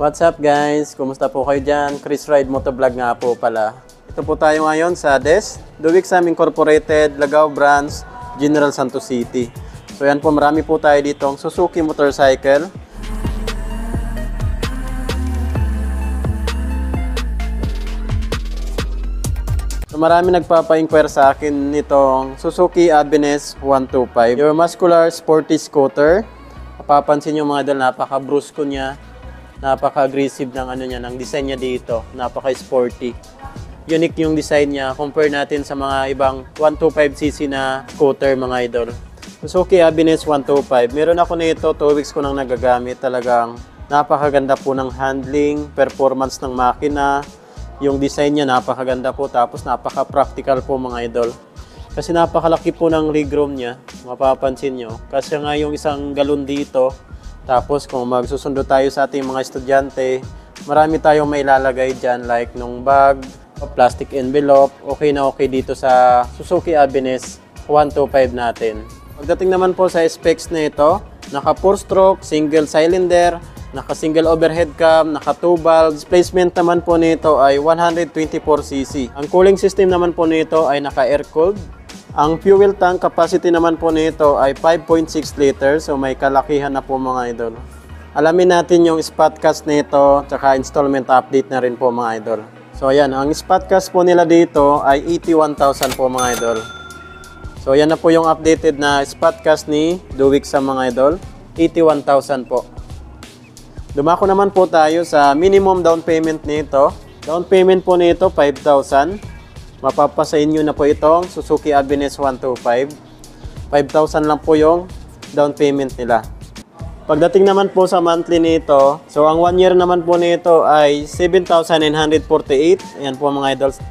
What's up guys? Kumusta po kayo dyan? Chris Ride Motovlog nga po pala. Ito po tayo ngayon sa Duwik Sam Incorporated, Lagao Branch, General Santos City. So yan po, marami po tayo ditong Suzuki motorcycle. So marami nagpapa-inquire sa akin nitong Suzuki Avenez 125. Your muscular sporty scooter. Mapapansin nyo mga idol, napaka-brusco niya. Napaka-aggressive ng ng design niya dito. Napaka-sporty. Unique yung design niya. Compare natin sa mga ibang 125cc na scooter mga idol. Suzuki Avenez 125. Meron ako nito, 2 weeks ko nang nagagamit. Talagang napakaganda po ng handling, performance ng makina. Yung design niya napakaganda po, tapos napaka-practical po mga idol. Kasi napakalaki po ng legroom niya, mapapansin nyo. Kasi nga yung isang galon dito, tapos kung magsusundo tayo sa ating mga estudyante, marami tayong mailalagay dyan like nung bag, plastic envelope, okay na okay dito sa Suzuki Avenez 125 natin. Pagdating naman po sa specs na ito, naka 4-stroke, single cylinder, naka single overhead cam, naka 2 valves. Displacement naman po nito ay 124cc. Ang cooling system naman po nito ay naka air cooled. Ang fuel tank capacity naman po nito ay 5.6 liters. So may kalakihan na po mga idol. Alamin natin yung spot cost nito, tsaka installment update na rin po mga idol. So ayan, ang spot cost po nila dito ay 81,000 po mga idol. So ayan na po yung updated na spot cost ni Duwik sa mga idol. 81,000 po. Dumako naman po tayo sa minimum down payment nito. Down payment po nito 5,000. Mapapasain nyo na po itong Suzuki Avenez 125. 5,000 lang po yung down payment nila. Pagdating naman po sa monthly nito, so ang 1 year naman po nito ay 7,948. Ayan po mga idols.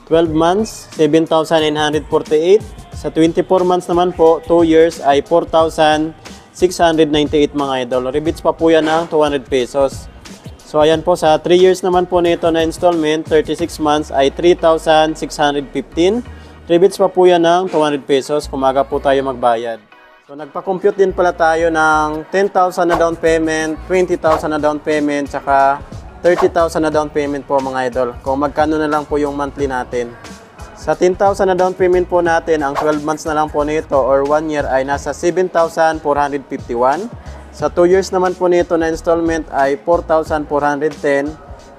12 months, 7,948. Sa 24 months naman po, 2 years ay 4,698 mga idol. Rebates pa po yan ng 200 pesos. So ayan po, sa 3 years naman po nito na installment, 36 months ay 3,615. Rebates pa po yan ng 200 pesos kung maaga po tayo magbayad. So nagpa-compute din pala tayo ng 10,000 na down payment, 20,000 na down payment, tsaka 30,000 na down payment po mga idol. Kung magkano na lang po yung monthly natin. Sa 10,000 na down payment po natin, ang 12 months na lang po nito or 1 year ay nasa 7,451. Sa 2 years naman po nito na installment ay 4,410.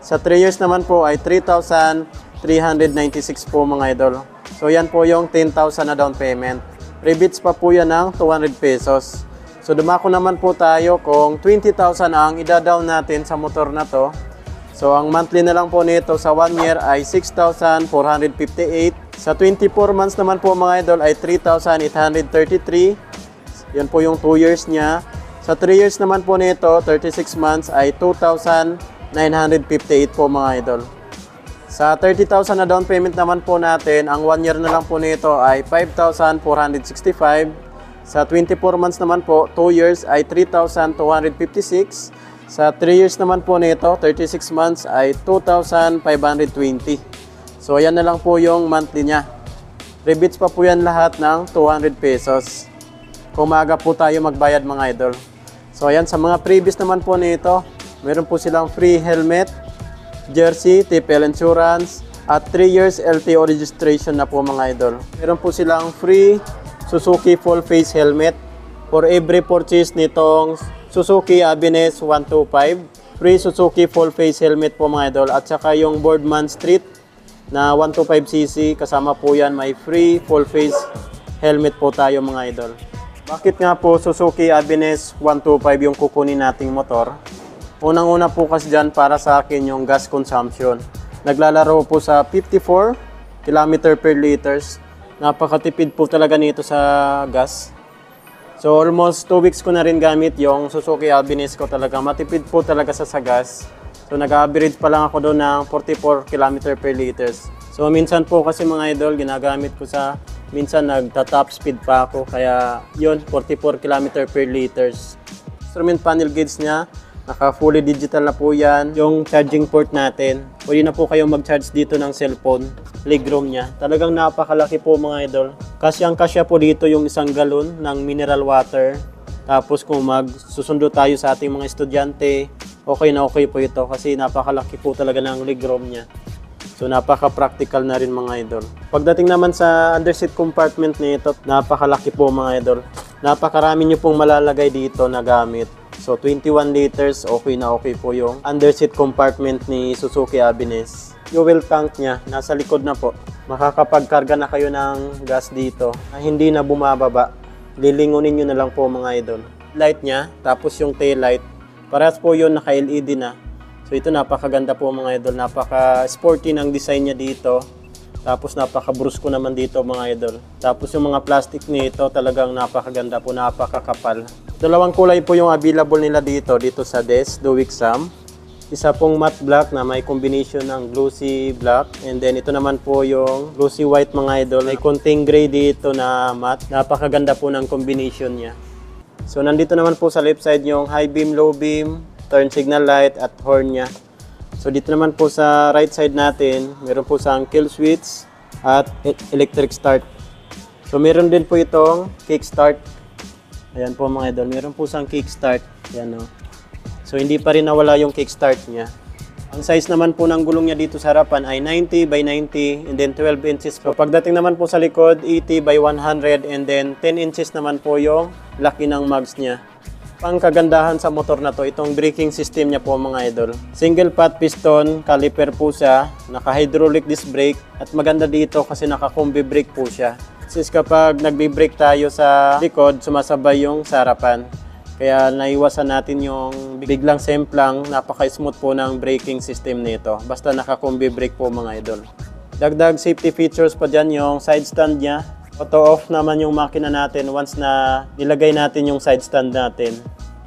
Sa 3 years naman po ay 3,396 po mga idol. So yan po yung 10,000 na down payment. Rebates pa po yan ng 200 pesos. So dumako naman po tayo kung 20,000 ang ida-down natin sa motor na to. So ang monthly na lang po nito sa 1 year ay 6,458. Sa 24 months naman po mga idol ay 3,833. Yan po yung 2 years niya. Sa 3 years naman po nito, 36 months ay 2,958 po mga idol. Sa 30,000 na down payment naman po natin, ang 1 year na lang po nito ay 5,465. Sa 24 months naman po, 2 years ay 3,256. Sa 3 years naman po nito, 36 months ay 2,520. So ayan na lang po yung monthly niya. Rebates pa po yan lahat ng 200 pesos. Kung maaga po tayo magbayad mga idol. So ayan, sa mga previous naman po nito, meron po silang free helmet, jersey, TPL insurance, at 3 years LTO registration na po mga idol. Meron po silang free Suzuki full face helmet for every purchase nitong Suzuki Avenez 125. Free Suzuki full face helmet po mga idol. At saka yung Boardman Street na 125cc, kasama po yan, may free full face helmet po tayo mga idol. Bakit nga po Suzuki Avenez 125 yung kukunin nating motor? Unang-una po kasi dyan para sa akin yung gas consumption. Naglalaro po sa 54 km per liters. Napakatipid po talaga nito sa gas. So almost 2 weeks ko na rin gamit yung Suzuki Avenez ko talaga. Matipid po talaga sa gas. So nag-average pa lang ako doon ng 44 km per liters. So minsan po kasi mga idol, ginagamit ko sa, minsan nagta-top speed pa ako. Kaya yun, 44 km per liters. Instrument panel gauge niya, naka fully digital na po yan. Yung charging port natin, pwede na po kayong mag-charge dito ng cellphone. Legroom niya, talagang napakalaki po mga idol. Kasyang-kasya po dito yung 1 galon ng mineral water. Tapos kung magsusundo tayo sa ating mga estudyante, okay na okay po ito kasi napakalaki po talaga ng legroom niya. So napaka-practical na rin mga idol. Pagdating naman sa underseat compartment nito, napakalaki po mga idol. Napakarami nyo pong malalagay dito na gamit. So 21 liters, okay na okay po yung underseat compartment ni Suzuki Avensis. Fuel tank niya, nasa likod na po. Makakapagkarga na kayo ng gas dito na hindi na bumababa. Lilingunin nyo na lang po mga idol. Light niya, tapos yung tail light. Parehas po yun, naka-LED na. So ito napakaganda po mga idol, napaka-sporty ng design niya dito. Tapos napaka-brusko naman dito mga idol. Tapos yung mga plastic nito talagang napakaganda po, napakakapal. Dalawang kulay po yung available nila dito sa Des Duwik Sam. Isa pong matte black na may combination ng glossy black. And then ito naman po yung glossy white mga idol. May konting gray dito na matte. Napakaganda po ng combination niya. So nandito naman po sa left side yung high beam, low beam, turn signal light at horn niya. So dito naman po sa right side natin, meron po siyang kill switch at electric start. So meron din po itong kick start. Ayan po mga idol, meron po siyang kick start. Ayan, oh. So hindi pa rin nawala yung kick start niya. Ang size naman po ng gulong niya dito sa harapan ay 90 by 90 and then 12 inches po. So pagdating naman po sa likod, 80 by 100 and then 10 inches naman po yung laki ng mags niya. Pang kagandahan sa motor na to, itong braking system niya po mga idol. Single pot piston, caliper po siya, naka-hydraulic disc brake at maganda dito kasi naka-combi brake po siya. Since kapag nagbi-brake tayo sa likod, sumasabay yung sa harapan. Kaya naiwasan natin yung biglang semplang, napaka-smooth po ng braking system nito. Basta naka-combi brake po mga idol. Dagdag safety features pa dyan yung side stand niya. Auto-off naman yung makina natin once na nilagay natin yung side stand natin.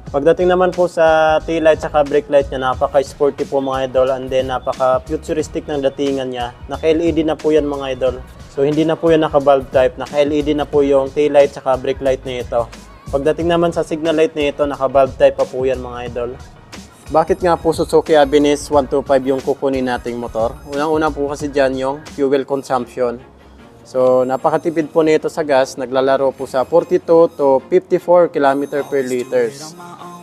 Pagdating naman po sa tail light at brake light niya, napaka-sporty po mga idol and then napaka-futuristic ng datingan niya. Naka-LED na po yan mga idol. So hindi na po yan naka-valve type, naka-LED na po yung tail light at brake light na ito. Pagdating naman sa signal light na ito, naka-valve type pa po yan mga idol. Bakit nga po Suzuki Avensis 125 yung kukunin nating motor? Unang-una po kasi dyan yung fuel consumption. So, napakatipid po nito sa gas. Naglalaro po sa 42 to 54 km per liters.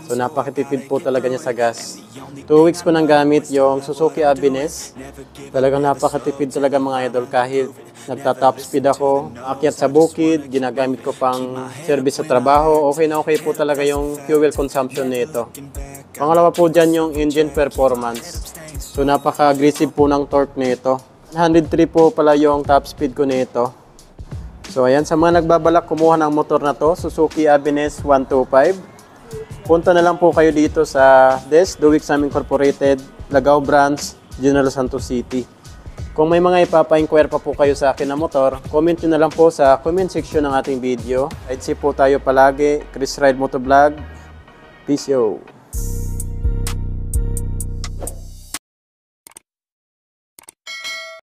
So, napakatipid po talaga niya sa gas. 2 weeks ko nang gamit yung Suzuki Avensis. Talagang napakatipid talaga mga idol. Kahit nagta-top speed ako, akyat sa bukid, ginagamit ko pang service sa trabaho. Okay na okay po talaga yung fuel consumption nito. Pangalawa po dyan yung engine performance. So, napaka-aggressive po ng torque nito. 103 po pala yung top speed ko nito. So ayan, sa mga nagbabalak kumuha ng motor na to, Suzuki Avensis 125. Punta na lang po kayo dito sa Des Duwik Sam Incorporated, Lagao Branch, General Santos City. Kung may mga ipapa-inquire pa po kayo sa akin na motor, comment nyo na lang po sa comment section ng ating video. I'd see po tayo palagi. Chris Ride Motovlog. Peace yo!